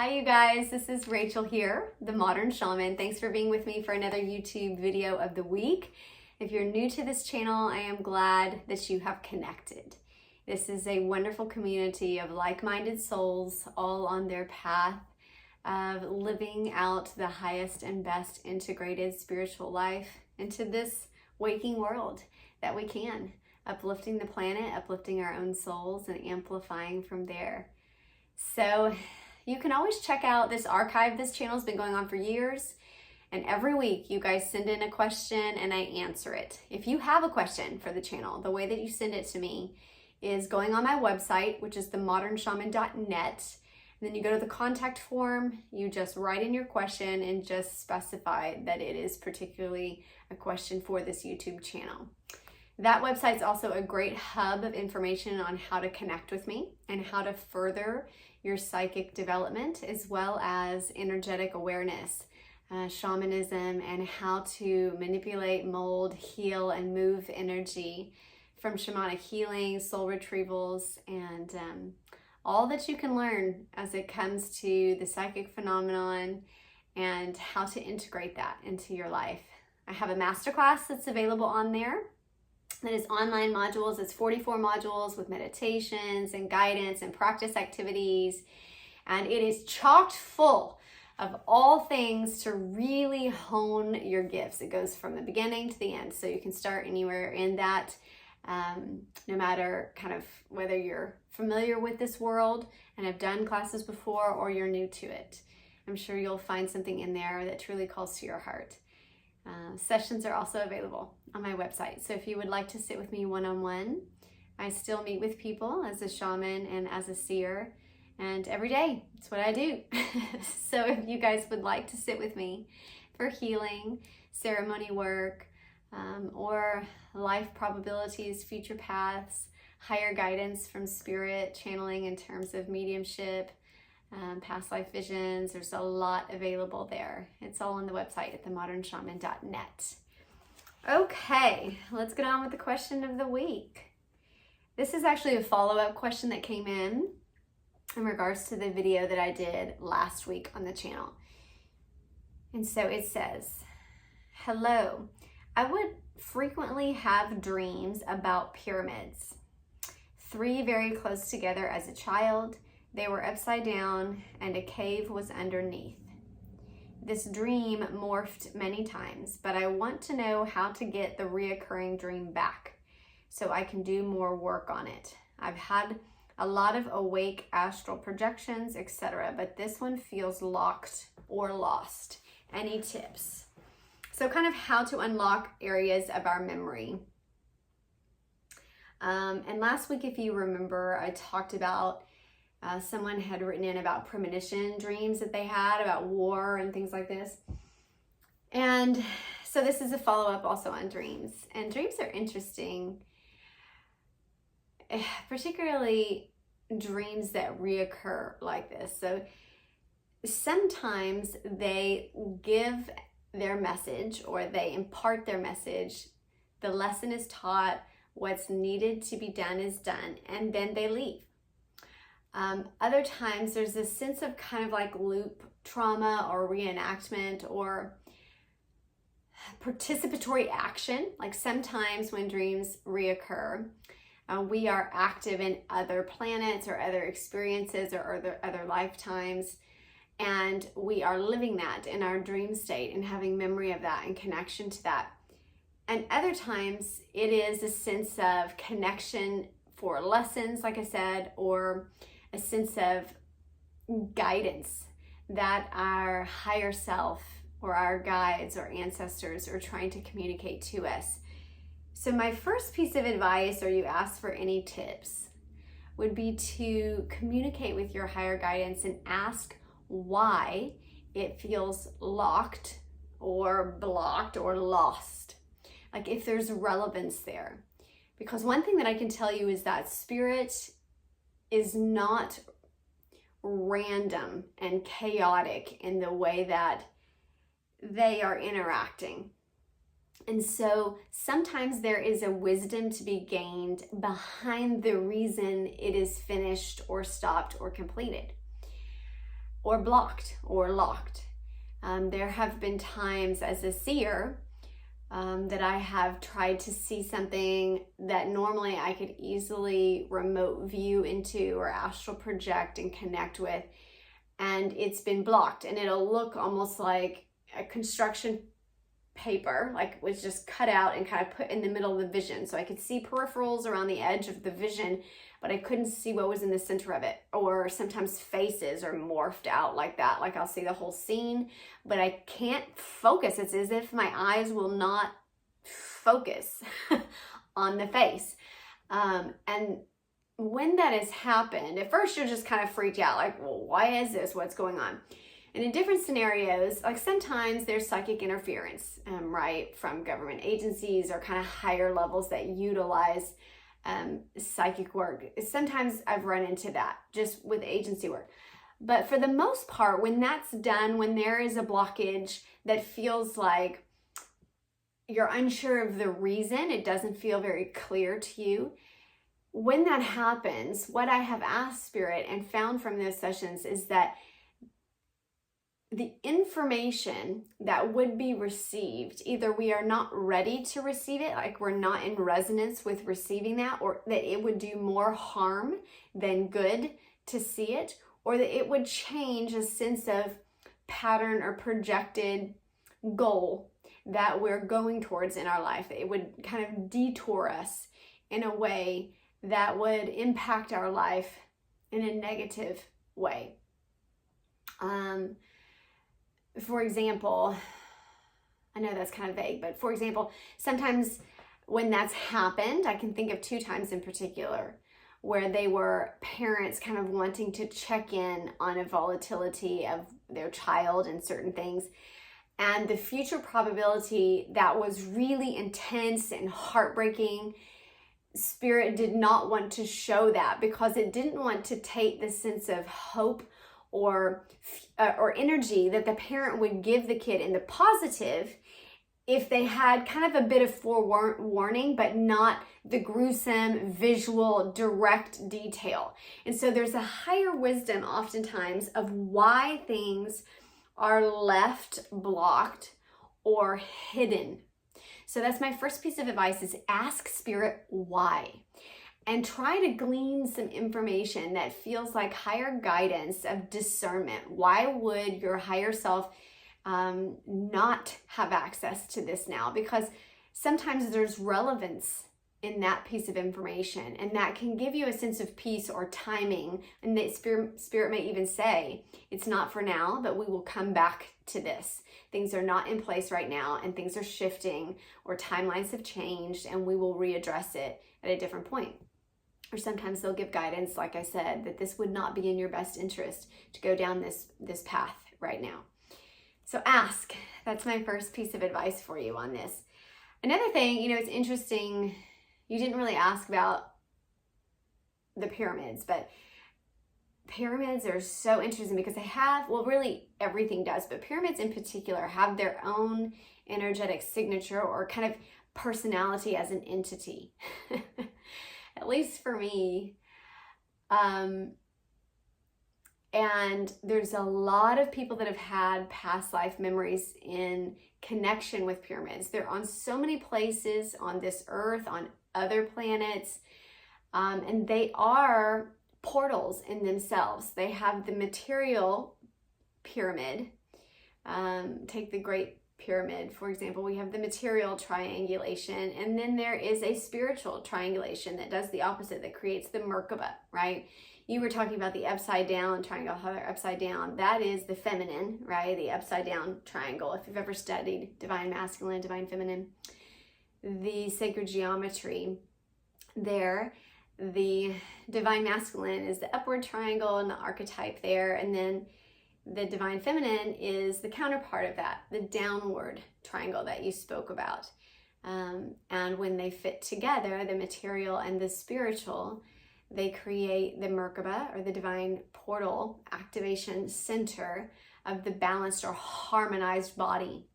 Hi you guys, this is Rachel here, the Modern Shaman. Thanks for being with me for another YouTube video of the week. If you're new to this channel, I am glad that you have connected. This is a wonderful community of like-minded souls, all on their path of living out the highest and best integrated spiritual life into this waking world that we can, uplifting the planet, uplifting our own souls, and amplifying from there. So you can always check out this archive. This channel has been going on for years, and every week you guys send in a question and I answer it. If you have a question for the channel, the way that you send it to me is going on my website, which is themodernshaman.net. And then you go to the contact form, you just write in your question and just specify that it is particularly a question for this YouTube channel. That website's also a great hub of information on how to connect with me and how to further your psychic development, as well as energetic awareness, shamanism, and how to manipulate, mold, heal, and move energy from shamanic healing, soul retrievals, and all that you can learn as it comes to the psychic phenomenon and how to integrate that into your life. I have a masterclass that's available on there. That is online modules. It's 44 modules with meditations and guidance and practice activities. And it is chocked full of all things to really hone your gifts. It goes from the beginning to the end. So you can start anywhere in that, no matter kind of whether you're familiar with this world and have done classes before or you're new to it. I'm sure you'll find something in there that truly calls to your heart. Sessions are also available on my website. So if you would like to sit with me one-on-one, I still meet with people as a shaman and as a seer, and every day, it's what I do. So if you guys would like to sit with me for healing, ceremony work, or life probabilities, future paths, higher guidance from spirit, channeling in terms of mediumship, past life visions, there's a lot available there. It's all on the website at themodernshaman.net. Okay, let's get on with the question of the week. This is actually a follow-up question that came in regards to the video that I did last week on the channel. And so it says, hello, I would frequently have dreams about pyramids. 3 very close together as a child. They were upside down and a cave was underneath. This dream morphed many times, but I want to know how to get the reoccurring dream back so I can do more work on it. I've had a lot of awake astral projections, etc., but this one feels locked or lost. Any tips? So kind of how to unlock areas of our memory. And last week, if you remember, I talked about someone had written in about premonition dreams that they had about war and things like this. And so this is a follow-up also on dreams. And dreams are interesting, particularly dreams that reoccur like this. So sometimes they give their message or they impart their message. The lesson is taught, what's needed to be done is done, and then they leave. Other times there's this sense of kind of like loop trauma or reenactment or participatory action. Like sometimes when dreams reoccur, we are active in other planets or other experiences or other lifetimes, and we are living that in our dream state and having memory of that and connection to that. And other times it is a sense of connection for lessons, like I said, or a sense of guidance that our higher self or our guides or ancestors are trying to communicate to us. So my first piece of advice, or you ask for any tips, would be to communicate with your higher guidance and ask why it feels locked or blocked or lost. Like if there's relevance there. Because one thing that I can tell you is that spirit is not random and chaotic in the way that they are interacting. And so sometimes there is a wisdom to be gained behind the reason it is finished or stopped or completed. or blocked or locked. There have been times as a seer that I have tried to see something that normally I could easily remote view into or astral project and connect with, and it's been blocked, and it'll look almost like a construction paper, like was just cut out and kind of put in the middle of the vision. So I could see peripherals around the edge of the vision, but I couldn't see what was in the center of it. Or sometimes faces are morphed out like that. Like I'll see the whole scene, but I can't focus. It's as if my eyes will not focus on the face. And when that has happened, at first you're just kind of freaked out, like, well, why is this? What's going on? And in different scenarios, like sometimes there's psychic interference, right, from government agencies or kind of higher levels that utilize psychic work. Sometimes I've run into that just with agency work. But for the most part, when that's done, when there is a blockage that feels like you're unsure of the reason, it doesn't feel very clear to you. When that happens, what I have asked Spirit and found from those sessions is that the information that would be received, either we are not ready to receive it, like we're not in resonance with receiving that, or that it would do more harm than good to see it, or that it would change a sense of pattern or projected goal that we're going towards in our life. It would kind of detour us in a way that would impact our life in a negative way. For example, I know that's kind of vague, but for example, sometimes when that's happened, I can think of 2 times in particular where they were parents kind of wanting to check in on a volatility of their child and certain things. And the future probability that was really intense and heartbreaking, Spirit did not want to show that because it didn't want to take the sense of hope or energy that the parent would give the kid in the positive if they had kind of a bit of forewarning, but not the gruesome visual direct detail. And so there's a higher wisdom oftentimes of why things are left blocked or hidden. So that's my first piece of advice, is ask Spirit why. And try to glean some information that feels like higher guidance of discernment. Why would your higher self not have access to this now? Because sometimes there's relevance in that piece of information, and that can give you a sense of peace or timing. And that Spirit may even say, it's not for now, but we will come back to this. Things are not in place right now, and things are shifting, or timelines have changed, and we will readdress it at a different point. Or sometimes they'll give guidance, like I said, that this would not be in your best interest to go down this path right now. So ask. That's my first piece of advice for you on this. Another thing, it's interesting, you didn't really ask about the pyramids, but pyramids are so interesting because they have, well, really everything does, but pyramids in particular have their own energetic signature or kind of personality as an entity. At least for me. And there's a lot of people that have had past life memories in connection with pyramids. They're on so many places on this earth, on other planets, and they are portals in themselves. They have the material pyramid. Take the Great Pyramid, for example, we have the material triangulation, and then there is a spiritual triangulation that does the opposite, that creates the Merkaba, right? You were talking about the upside down triangle, how they're upside down. That is the feminine, right? The upside down triangle. If you've ever studied divine masculine, divine feminine, the sacred geometry there, the divine masculine is the upward triangle and the archetype there, and then the divine feminine is the counterpart of that, the downward triangle that you spoke about. And when they fit together, the material and the spiritual, they create the Merkaba, or the divine portal activation center of the balanced or harmonized body.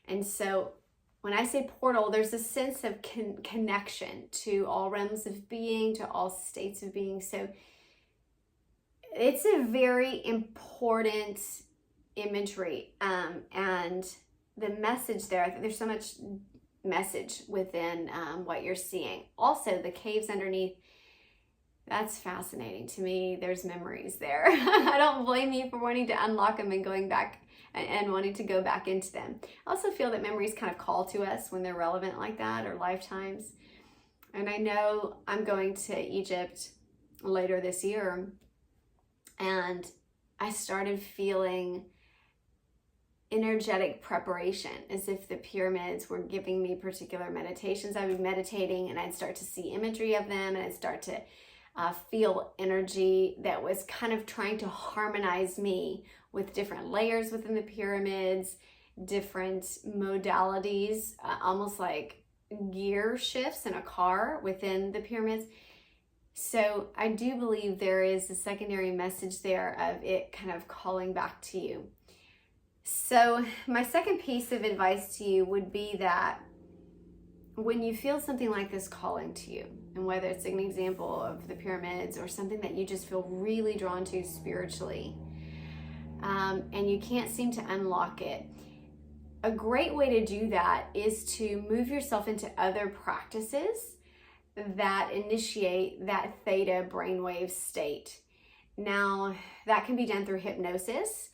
And so when I say portal, there's a sense of connection to all realms of being, to all states of being. So it's a very important imagery, and the message there, I think there's so much message within what you're seeing. Also, the caves underneath, that's fascinating to me. There's memories there. I don't blame you for wanting to unlock them and going back and wanting to go back into them. I also feel that memories kind of call to us when they're relevant like that, or lifetimes. And I know I'm going to Egypt later this year, and I started feeling energetic preparation, as if the pyramids were giving me particular meditations. I would be meditating and I'd start to see imagery of them, and I'd start to feel energy that was kind of trying to harmonize me with different layers within the pyramids, different modalities, almost like gear shifts in a car within the pyramids. So I do believe there is a secondary message there of it kind of calling back to you. So my second piece of advice to you would be that when you feel something like this calling to you, and whether it's an example of the pyramids or something that you just feel really drawn to spiritually, and you can't seem to unlock it, a great way to do that is to move yourself into other practices that initiate that theta brainwave state. Now, that can be done through hypnosis,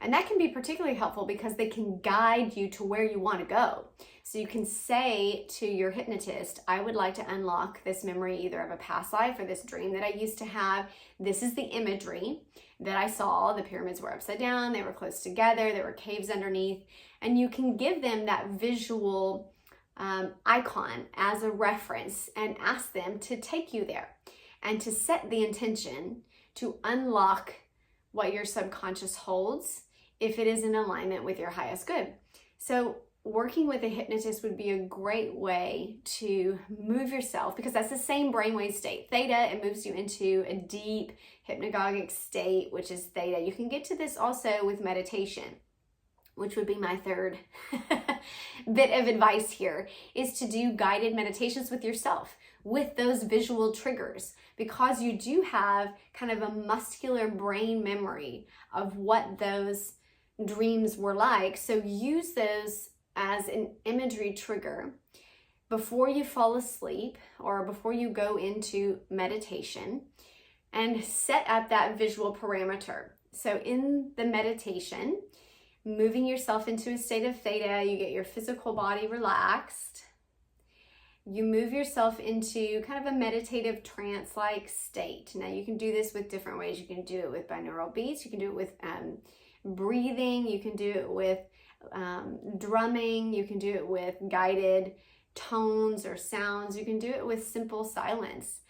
and that can be particularly helpful because they can guide you to where you want to go. So you can say to your hypnotist, I would like to unlock this memory either of a past life or this dream that I used to have. This is the imagery that I saw. The pyramids were upside down, they were close together, there were caves underneath, and you can give them that visual icon as a reference and ask them to take you there and to set the intention to unlock what your subconscious holds if it is in alignment with your highest good. So working with a hypnotist would be a great way to move yourself, because that's the same brainwave state. Theta, it moves you into a deep hypnagogic state, which is theta. You can get to this also with meditation, which would be my third bit of advice here, is to do guided meditations with yourself, with those visual triggers, because you do have kind of a muscular brain memory of what those dreams were like. So use those as an imagery trigger before you fall asleep or before you go into meditation, and set up that visual parameter. So in the meditation, moving yourself into a state of theta, you get your physical body relaxed. You move yourself into kind of a meditative trance-like state. Now you can do this with different ways. You can do it with binaural beats. You can do it with breathing. You can do it with drumming. You can do it with guided tones or sounds. You can do it with simple silence,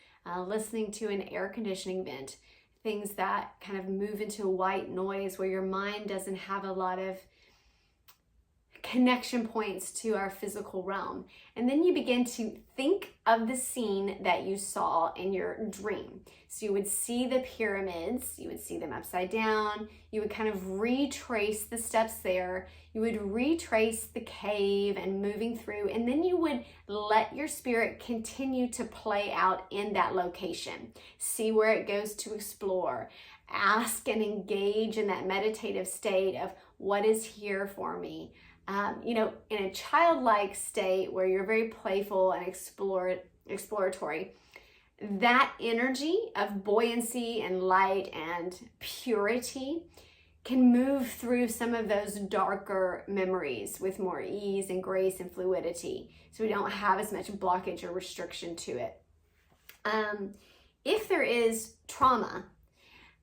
listening to an air conditioning vent, things that kind of move into white noise where your mind doesn't have a lot of connection points to our physical realm. And then you begin to think of the scene that you saw in your dream. So you would see the pyramids, you would see them upside down, you would kind of retrace the steps there, you would retrace the cave and moving through, and then you would let your spirit continue to play out in that location. See where it goes to explore. Ask and engage in that meditative state of what is here for me. In a childlike state where you're very playful and exploratory, that energy of buoyancy and light and purity can move through some of those darker memories with more ease and grace and fluidity, so we don't have as much blockage or restriction to it. If there is trauma,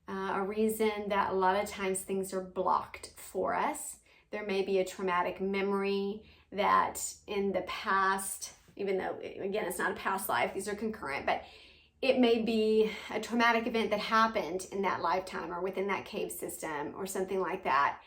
a reason that a lot of times things are blocked for us, there may be a traumatic memory that in the past, even though, again, it's not a past life, these are concurrent, but it may be a traumatic event that happened in that lifetime or within that cave system or something like that.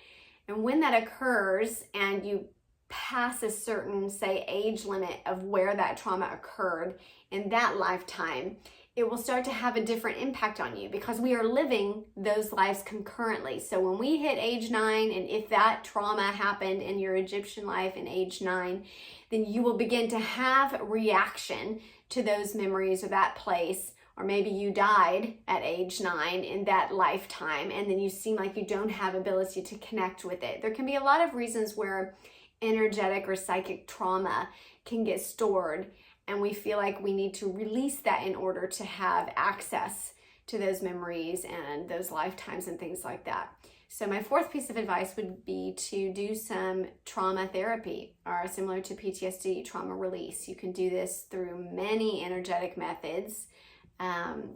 And when that occurs and you pass a certain, say, age limit of where that trauma occurred in that lifetime, it will start to have a different impact on you because we are living those lives concurrently. So when we hit age 9, and if that trauma happened in your Egyptian life in age 9, then you will begin to have reaction to those memories or that place or maybe you died at age 9 in that lifetime, and then you seem like you don't have ability to connect with it. There can be a lot of reasons where energetic or psychic trauma can get stored, and we feel like we need to release that in order to have access to those memories and those lifetimes and things like that. So my fourth piece of advice would be to do some trauma therapy, or similar to PTSD, trauma release. You can do this through many energetic methods.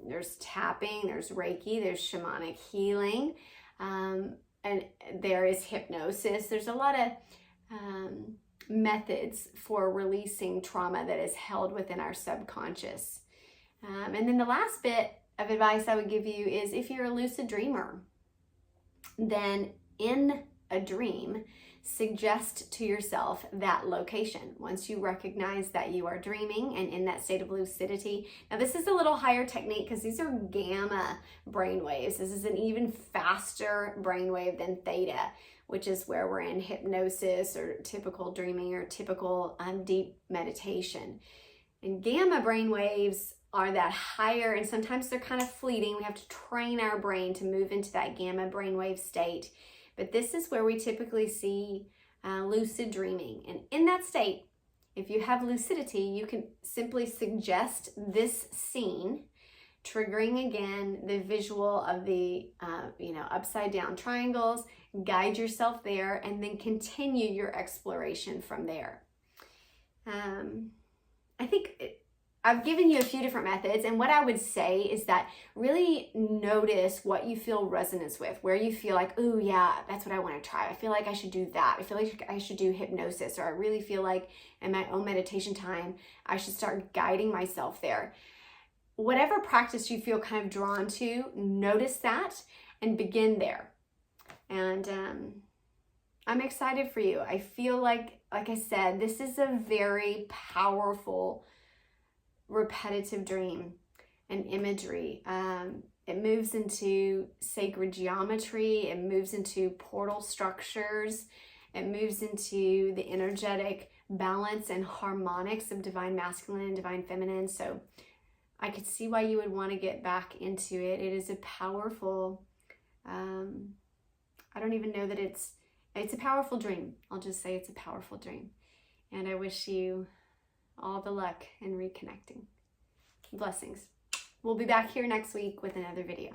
There's tapping, there's Reiki, there's shamanic healing, and there is hypnosis. There's a lot of methods for releasing trauma that is held within our subconscious. And then the last bit of advice I would give you is, if you're a lucid dreamer, then in a dream, suggest to yourself that location. Once you recognize that you are dreaming and in that state of lucidity. Now this is a little higher technique because these are gamma brainwaves. This is an even faster brainwave than theta, which is where we're in hypnosis or typical dreaming or typical deep meditation. And gamma brainwaves are that higher, and sometimes they're kind of fleeting. We have to train our brain to move into that gamma brainwave state. But this is where we typically see lucid dreaming. And in that state, if you have lucidity, you can simply suggest this scene, triggering again the visual of the upside down triangles, guide yourself there, and then continue your exploration from there. I think I've given you a few different methods, and what I would say is that really notice what you feel resonance with, where you feel like, oh yeah, that's what I want to try. I feel like I should do that. I feel like I should do hypnosis, or I really feel like in my own meditation time, I should start guiding myself there. Whatever practice you feel kind of drawn to, notice that and begin there. And I'm excited for you. I feel like I said, this is a very powerful repetitive dream and imagery. It moves into sacred geometry. It moves into portal structures. It moves into the energetic balance and harmonics of divine masculine and divine feminine. So I could see why you would want to get back into it. It is a powerful, I don't even know that it's a powerful dream. I'll just say it's a powerful dream. And I wish you all the luck in reconnecting. Blessings. We'll be back here next week with another video.